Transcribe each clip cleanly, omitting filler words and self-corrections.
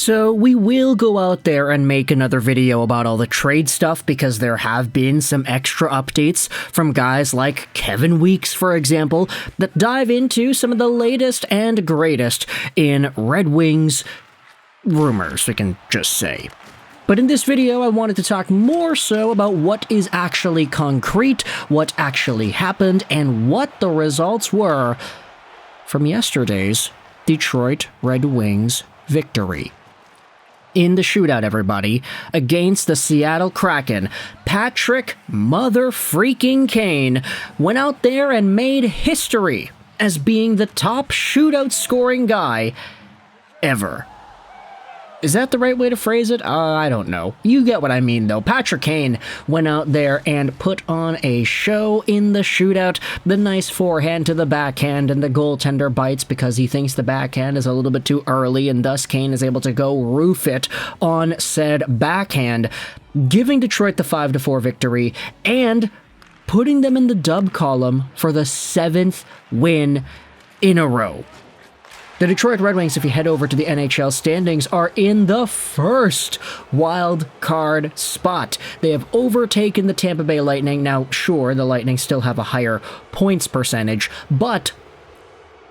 So we will go out there and make another video about all the trade stuff because there have been some extra updates from guys like Kevin Weeks, for example, that dive into some of the latest and greatest in Red Wings rumors, we can just say. But in this video, I wanted to talk more so about what is actually concrete, what actually happened, and what the results were from yesterday's Detroit Red Wings victory. In the shootout, everybody, against the Seattle Kraken, Parekh mother-freaking Kane went out there and made history as being the top shootout scoring guy ever. Is that the right way to phrase it? I don't know. You get what I mean, though. Parekh Kane went out there and put on a show in the shootout. The nice forehand to the backhand, and the goaltender bites because he thinks the backhand is a little bit too early, and thus Kane is able to go roof it on said backhand, giving Detroit the 5-4 victory and putting them in the dub column for the 7th win in a row. The Detroit Red Wings, if you head over to the NHL standings, are in the first wild card spot. They have overtaken the Tampa Bay Lightning. Now, sure, the Lightning still have a higher points percentage, but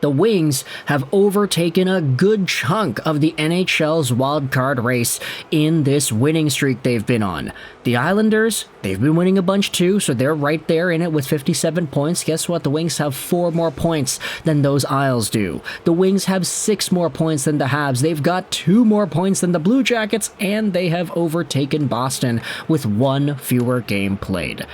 the Wings have overtaken a good chunk of the NHL's wild card race in this winning streak they've been on. The Islanders, they've been winning a bunch too, so they're right there in it with 57 points. Guess what? The Wings have 4 more points than those Isles do. The Wings have 6 more points than the Habs. They've got 2 more points than the Blue Jackets, and they have overtaken Boston with 1 fewer game played.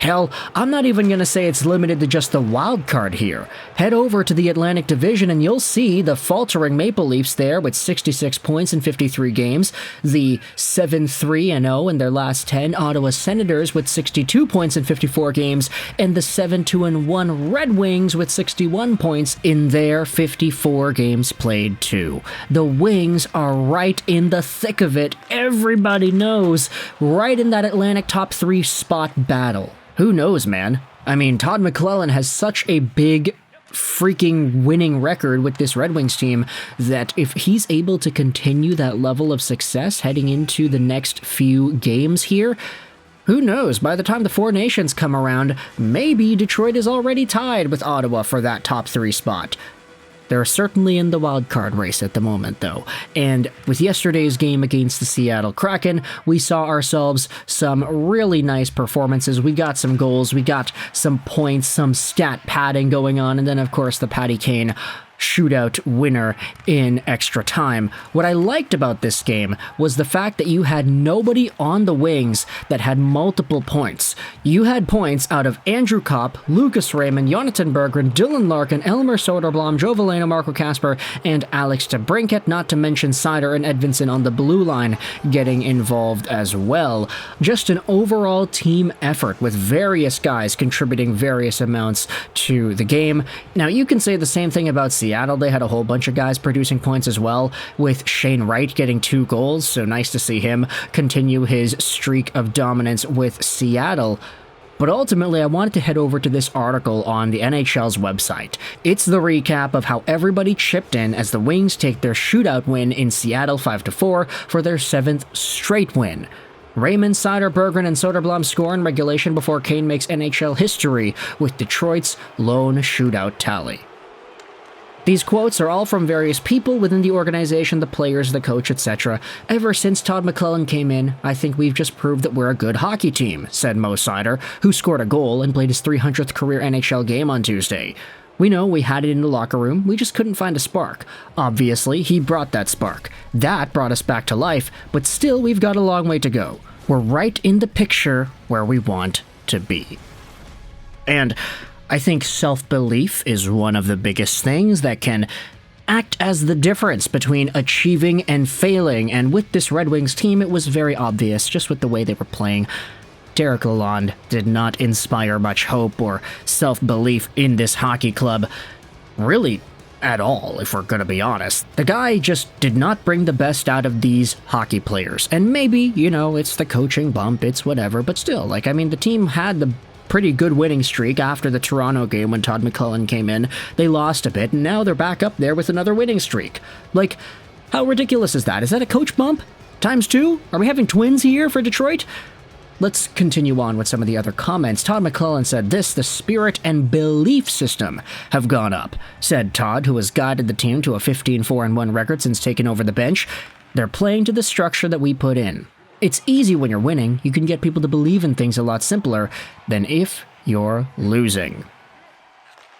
Hell, I'm not even going to say it's limited to just the wild card here. Head over to the Atlantic Division and you'll see the faltering Maple Leafs there with 66 points in 53 games, the 7-3-0 in their last 10 Ottawa Senators with 62 points in 54 games, and the 7-2-1 Red Wings with 61 points in their 54 games played too. The Wings are right in the thick of it, everybody knows, right in that Atlantic top 3 spot battle. Who knows, man? I mean, Todd McLellan has such a big freaking winning record with this Red Wings team that if he's able to continue that level of success heading into the next few games here, who knows? By the time the Four Nations come around, maybe Detroit is already tied with Ottawa for that top 3 spot. They're certainly in the wild card race at the moment, though. And with yesterday's game against the Seattle Kraken, we saw ourselves some really nice performances. We got some goals, we got some points, some stat padding going on, and then, of course, the Parekh Kane shootout winner in extra time. What I liked about this game was the fact that you had nobody on the Wings that had multiple points. You had points out of Andrew Kopp, Lucas Raymond, Jonathan Berggren, Dylan Larkin, Elmer Soderblom, Joe Veleno, Marco Kasper, and Alex DeBrincat, not to mention Seider and Edvinsson on the blue line getting involved as well. Just an overall team effort with various guys contributing various amounts to the game. Now, you can say the same thing about Seattle. They had a whole bunch of guys producing points as well, with Shane Wright getting 2 goals, so nice to see him continue his streak of dominance with Seattle. But ultimately, I wanted to head over to this article on the NHL's website. It's the recap of how everybody chipped in as the Wings take their shootout win in Seattle 5-4 for their 7th straight win. Raymond, Seider, Berggren, and Soderblom score in regulation before Kane makes NHL history with Detroit's lone shootout tally. These quotes are all from various people within the organization, the players, the coach, etc. Ever since Todd McLellan came in, I think we've just proved that we're a good hockey team, said Mo Seider, who scored a goal and played his 300th career NHL game on Tuesday. We know we had it in the locker room, we just couldn't find a spark. Obviously, he brought that spark. That brought us back to life, but still we've got a long way to go. We're right in the picture where we want to be. And I think self-belief is one of the biggest things that can act as the difference between achieving and failing, and with this Red Wings team, it was very obvious just with the way they were playing. Derek Lalonde did not inspire much hope or self-belief in this hockey club, really at all, if we're gonna be honest. The guy just did not bring the best out of these hockey players, and maybe, you know, it's the coaching bump, it's whatever, but still, like, I mean, the team had the pretty good winning streak after the Toronto game when Todd McLellan came in. They lost a bit, and now they're back up there with another winning streak. Like, How ridiculous is that? Is that a coach bump? Times 2? Are we having twins here for Detroit? Let's continue on with some of the other comments. Todd McLellan said this: the spirit and belief system have gone up, said Todd, who has guided the team to a 15-4-1 record since taking over the bench. They're playing to the structure that we put in. It's easy when you're winning. You can get people to believe in things a lot simpler than if you're losing.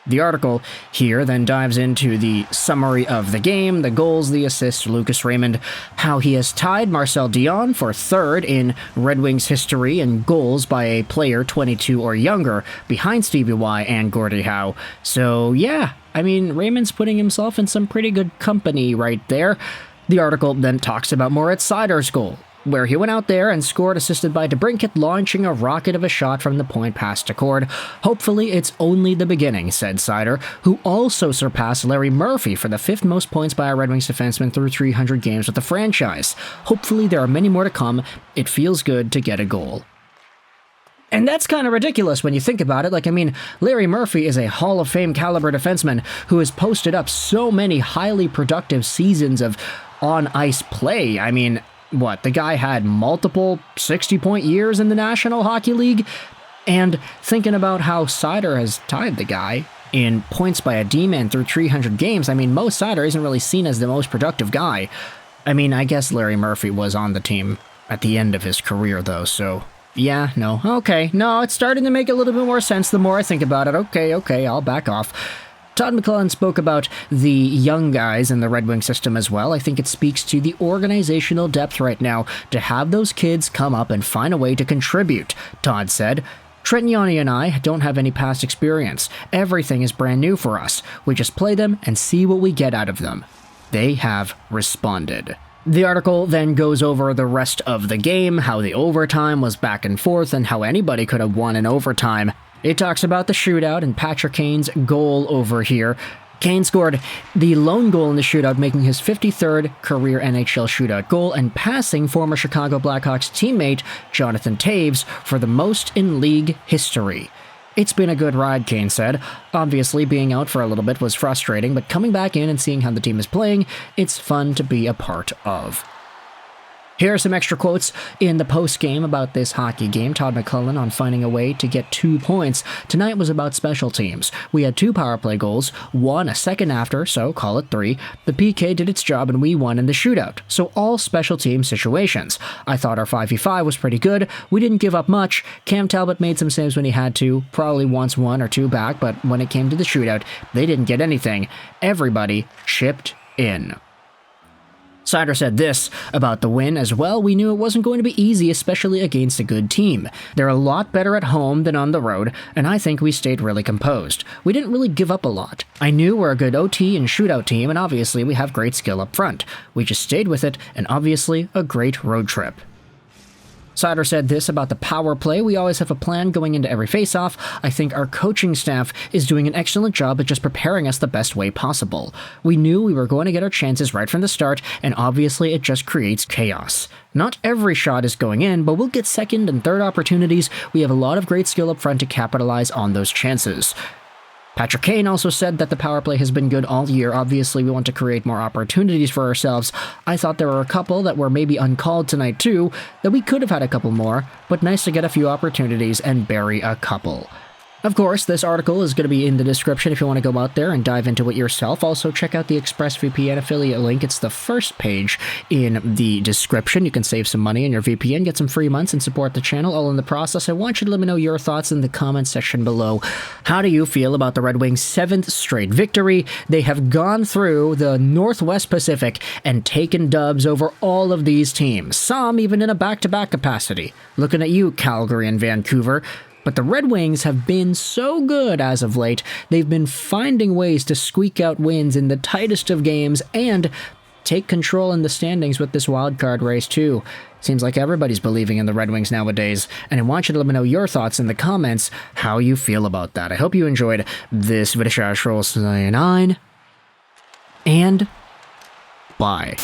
The article here then dives into the summary of the game, the goals, the assists, Lucas Raymond, how he has tied Marcel Dion for third in Red Wings history in goals by a player 22 or younger, behind Stevie Y and Gordie Howe. So yeah, I mean, Raymond's putting himself in some pretty good company right there. The article then talks about Moritz Seider's goal, where he went out there and scored, assisted by DeBrincat launching a rocket of a shot from the point past Decord. Hopefully it's only the beginning, said Seider, who also surpassed Larry Murphy for the 5th most points by a Red Wings defenseman through 300 games with the franchise. Hopefully there are many more to come. It feels good to get a goal. And that's kind of ridiculous when you think about it. Larry Murphy is a Hall of Fame caliber defenseman who has posted up so many highly productive seasons of on-ice play. The guy had multiple 60-point years in the National Hockey League, and thinking about how Seider has tied the guy in points by a D-man through 300 games, Mo Seider isn't really seen as the most productive guy. I guess Larry Murphy was on the team at the end of his career, though, so yeah, no, okay, no, it's starting to make a little bit more sense the more I think about it. Okay, I'll back off. Todd McLellan spoke about the young guys in the Red Wing system as well. I think it speaks to the organizational depth right now to have those kids come up and find a way to contribute, Todd said. Trent Yanni and I don't have any past experience. Everything is brand new for us. We just play them and see what we get out of them. They have responded. The article then goes over the rest of the game, how the overtime was back and forth, and how anybody could have won in overtime. It talks about the shootout and Patrick Kane's goal over here. Kane scored the lone goal in the shootout, making his 53rd career NHL shootout goal and passing former Chicago Blackhawks teammate Jonathan Toews for the most in league history. It's been a good ride, Kane said. Obviously, being out for a little bit was frustrating, but coming back in and seeing how the team is playing, it's fun to be a part of. Here are some extra quotes in the post-game about this hockey game. Todd McLellan on finding a way to get 2 points. Tonight was about special teams. We had 2 power play goals, 1 a second after, so call it 3. The PK did its job and we won in the shootout, so all special team situations. I thought our 5v5 was pretty good. We didn't give up much. Cam Talbot made some saves when he had to, probably once 1 or 2 back, but when it came to the shootout, they didn't get anything. Everybody chipped in. Seider said this about the win as well: we knew it wasn't going to be easy, especially against a good team. They're a lot better at home than on the road, and I think we stayed really composed. We didn't really give up a lot. I knew we're a good OT and shootout team, and obviously we have great skill up front. We just stayed with it, and obviously a great road trip. Seider said this about the power play: we always have a plan going into every face-off. I think our coaching staff is doing an excellent job at just preparing us the best way possible. We knew we were going to get our chances right from the start, and obviously it just creates chaos. Not every shot is going in, but we'll get second and third opportunities. We have a lot of great skill up front to capitalize on those chances. Patrick Kane also said that the power play has been good all year. Obviously, we want to create more opportunities for ourselves. I thought there were a couple that were maybe uncalled tonight too, that we could have had a couple more, but nice to get a few opportunities and bury a couple. Of course, this article is going to be in the description if you want to go out there and dive into it yourself. Also, check out the ExpressVPN affiliate link. It's the first page in the description. You can save some money in your VPN, get some free months, and support the channel all in the process. I want you to let me know your thoughts in the comments section below. How do you feel about the Red Wings' 7th straight victory? They have gone through the Northwest Pacific and taken dubs over all of these teams, some even in a back-to-back capacity. Looking at you, Calgary and Vancouver. But the Red Wings have been so good as of late. They've been finding ways to squeak out wins in the tightest of games and take control in the standings with this wildcard race too. Seems like everybody's believing in the Red Wings nowadays, and I want you to let me know your thoughts in the comments, how you feel about that. I hope you enjoyed this video. And bye.